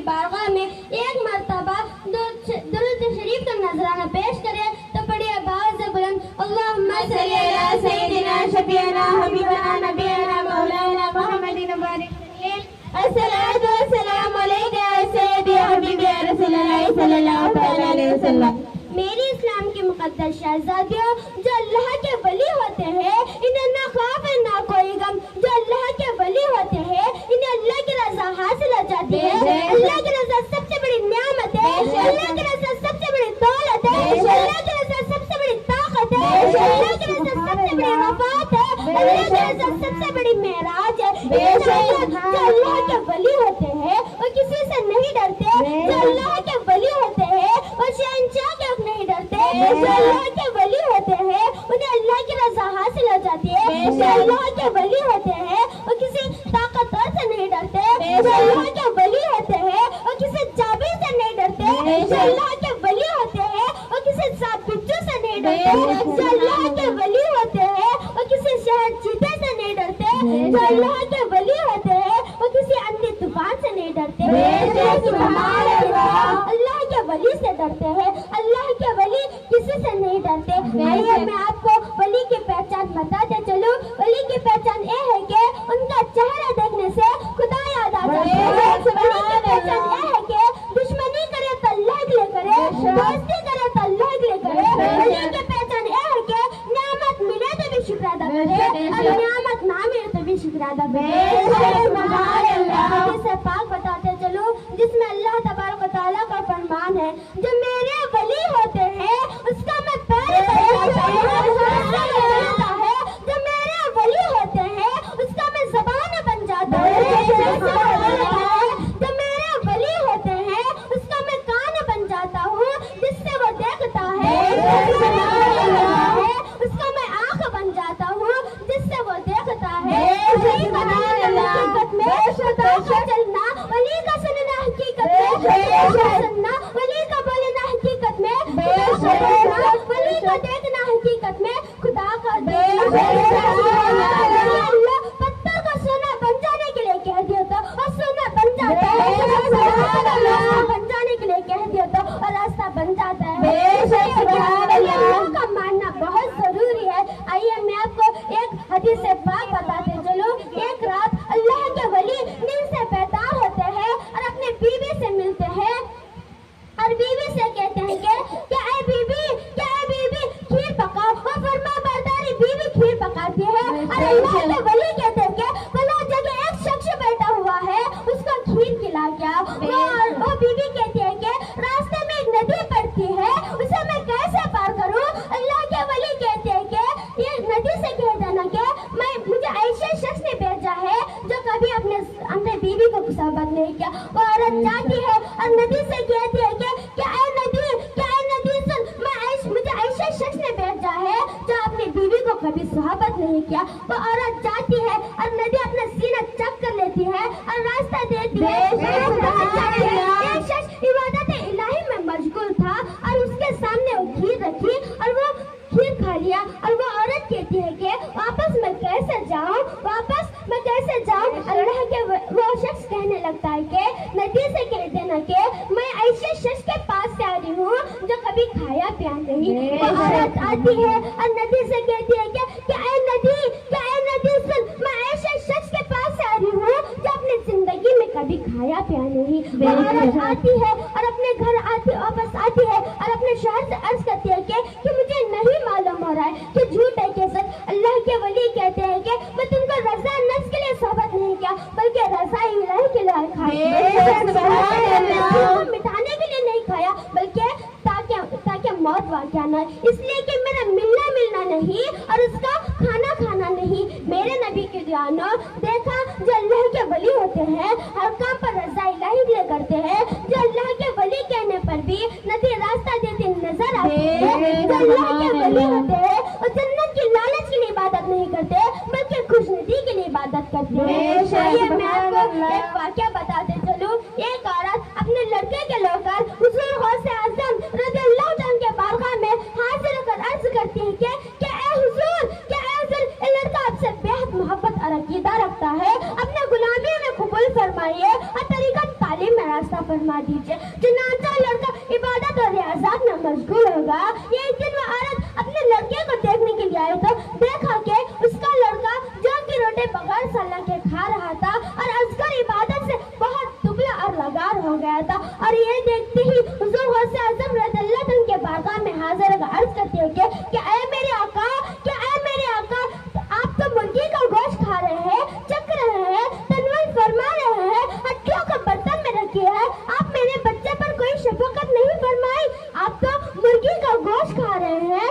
बारगाह में एक मरतबा दुरूद शरीफ का नजराना पेश करे तो पढ़िए आवाज़ से बुलंद अल्लाहुम्मा सल्ली अला सय्यिदिना शफीअना हबीबना नबीना मौलाना मुहम्मदिन बारिक अस्सलातु वस्सलामु अलैका या सय्यदी या हबीबी या रसूलल्लाह सल्लल्लाहु अलैहि वसल्लम। मेरी इस्लाम की मुक़द्दस शहज़ादियों, जो अल्लाह के वली होते हैं इन्हें ना खौफ है ना कोई गम। जो अल्लाह के वली होते हैं इन्हें अल्लाह की रज़ा हासिल हो जाती है। अल्लाह की रज़ा सबसे बड़ी नियामत है, अल्लाह की रज़ा सबसे बड़ी दौलत है, अल्लाह की रज़ा सबसे बड़ी ताकत है, अल्लाह की रज़ा सबसे बड़ी वफ़ात है, अल्लाह की रज़ा सबसे बड़ी मेराज है। जो अल्लाह के वली होते हैं वो किसी से नहीं डरते। जो अल्लाह के वली होते हैं वो शहंशाह के नहीं डरते। जो अल्लाह के वली होते हैं उन्हें अल्लाह की रज़ा हासिल हो जाती है। जो अल्लाह के वली होते हैं वो किसी ताकतवर से नहीं डरते। जो अल्लाह के वली होते हैं वो किसी जाबिर से नहीं डरते। जो अल्लाह के वली होते हैं वो किसी सांप बिच्छू से नहीं डरते। जो अल्लाह के वली होते हैं वो किसी शहर चीते से नहीं डरते। जो अल्लाह के वली होते हैं वो किसी अंधी तूफान से नहीं डरते। अल्लाह के वली से डरते हैं, अल्लाह के वली किसी से नहीं डरते। आइए मैं आपको वली की पहचान बताते चलूं। वली की पहचान ये है कि उनका चेहरा देखने से खुदा याद आ जाता है। वली की पहचान ये है कि दुश्मनी करे तो अल्लाह के लिए करे, दोस्ती करे तो अल्लाह के लिए करे। वली की पहचान ये है कि नियामत मिले तो भी शुक्र अदा करे और नियामत ना मिले तो भी शुक्र अदा करे। से पाक बताते चलो जिसमें अल्लाह तबारक व तआला का फरमान है, जो मेरे वली होते हैं उसका मैं पैर पकड़ता है। जो मेरे वली होते हैं उसका मैं ज़बान बन जाता है। जो मेरे वली होते हैं उसका मैं कान बन जाता हूँ जिससे वो देखता है। उसका मैं आँख बन जाता हूँ जिससे वो देखता है। चलना वली का सुनना हकीकत में, सुनना वली का बोलना हकीकत में, वली का देखना हकीकत में, खुदा का पत्थर को सोना बन जाने के लिए कह दिया था और सोना बन जाता है। बन जाने के लिए कह दिया था और रास्ता बन जाता है। अल्लाह का मानना बहुत जरूरी है। आइए मैं आपको एक हदीस से पाक बताते चलो। एक रात अल्लाह के वली नींद से बेदार होते हैं और अपने बीवी से मिलते हैं और बीवी से कहते हैं कि क्या ऐ बीवी खीर पकाओ। और फरमा बरदारी बीवी खीर पकाती है और अल्लाह के वली कहते हैं कि भला जगह एक शख्स बैठा हुआ है उसको खीर खिला क्या। वो बीवी कहती है कि रास्ते में एक नदी पड़ती है उसे मैं कैसे पार करूं। अल्लाह के वली कहते हैं कि ये नदी से कह देना कि मुझे ऐसे शख्स ने भेजा है जो कभी अपने बीवी को गुस्साबत नहीं किया। वो औरत जाती है और नदी से कहती है कि क्या ऐ नदी सुन, मुझे ऐसे शख्स ने भेजा है जो अपनी बीवी को कभी सुहाबत नहीं किया। वो औरत जाती है और नदी अपना सीना चक कर लेती है और रास्ता देती है। एक शख्स इबादत इलाही में मशगूल था और उसके सामने वो खीर रखी और वो खीर खा लिया और वो औरत कहती है कि वापस मैं कैसे जाऊं। अल्लाह के वो शख्स कहने लगता है कि नदी से कह देना कि मैं ऐसे शख्स के पास से आ रही हूँ जो कभी खाया पिया नहीं। वो औरत आती है और नदी से कहती है कि क्या ऐ नदी सुन, मैं ऐसे शख्स के पास से आ रही हूँ जो अपनी जिंदगी में कभी खाया पिया नहीं। वो औरत आती है और अपने घर वापस आती है और अपने शौहर से अर्ज करती है कि मुझे नहीं मालूम हो रहा है कि झूठ है कि सच। अल्लाह के वली कहते हैं कि मैं तुमको रज़ा नफ्स के लिए सोहबत नहीं किया बल्कि रज़ा इलाही के लिए खाया। मिटाने के लिए नहीं खाया बल्कि ताकि मौत वाक़या न, इसलिए कि मेरा मिलना नहीं और उसका खाना नहीं। मेरे नबी के जानो देखा जो अल्लाह के वली होते हैं हर काम पर रज़ा इलाही के लिए करते हैं। जो अल्लाह के वली कहने पर भी नदी रास्ता देती नजर आती है। जो अल्लाह के वली होते हैं वो जन्नत की लालच के लिए इबादत नहीं करते बल्कि खुशनुदी के लिए इबादत करते हैं। आइए मैं आपको एक वाक़या बताते चलूं। एक औरत अपने लड़के के लेकर हुज़ूर गौसे आज़म रज़ियल्लाहु अन्हु के बारगाह में हाजिर होकर अर्ज करती है कि क्या ऐ हुज़ूर ये लड़का आपसे बेहद मोहब्बत और अकीदा रखता है, अपने गुलामी में कबूल फरमाइए और तरीक़त तालीम में रास्ता फरमा दीजिए। चुनांचा लड़का इबादत और रियाजत में मशगूल होगा। एक दिन वह औरत अपने लड़के को देखने के लिए आई तो देखा कि उसका लड़का जौ की रोटी बगैर सल्ला के खा रहा था और असगर इबादत से बहुत दुबला और लगार हो गया था। और ये देखते ही हुजूर गौसे आज़म रज़ियल्लाहु अन्हु के बारगाह में हाजिर अर्ज करते हैं कि ऐ मेरे आका, क्या ऐ मेरे आका, आप तो मुर्गी का गोश्त खा रहे हैं, चख रहे हैं, तनवीर फरमा रहे हैं, हड्डियों का बर्तन में रखे हैं, आप मेरे बच्चे पर कोई शफकत नहीं फरमाई। आप तो मुर्गी का गोश्त खा रहे हैं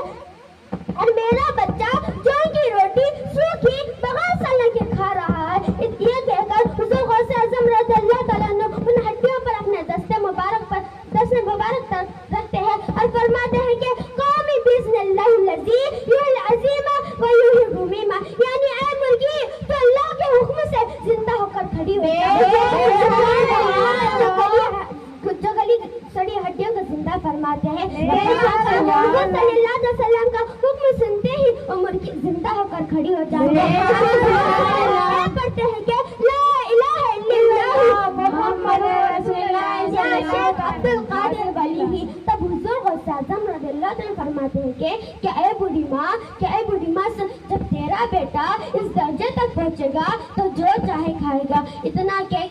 और मेरा बच्चा जौ की रोटी सूखी बगैर सल्ला के खा रहा है। ये कहकर हुजूर गौसे आज़म रज़ियल्लाहु तआला अन्हु उन हड्डियों पर अपने दस्ते मुबारक रखते हैं और फरमाते हैं कि कौमी बिस्मिल्लाहि लज़ी युहिल अज़ीमा व युहिल रुमीमा, यानी ऐ मुर्गी तो अल्लाह के हुक्म से जिंदा होकर खड़ी हुई जो गली सड़ी हड्डियों को जिंदा फरमाते हैं। सल्लल्लाहु अलैहि वसल्लम का हुक्म सुनते ही वो मुर्गी जिंदा होकर खड़ी हो जाती है। पढ़ते हैं कि ला इलाहा इल्लल्लाह मुहम्मदुर रसूलुल्लाह शेख अब्दुल कादिर वली। तब हुजूर गौसे आज़म रज़ियल्लाहु अन्हु फरमाते हैं कि ऐ बूढ़ी माँ सुन, जब तेरा बेटा इस दर्जे तक पहुँचेगा तो जो चाहे खाएगा। इतना कह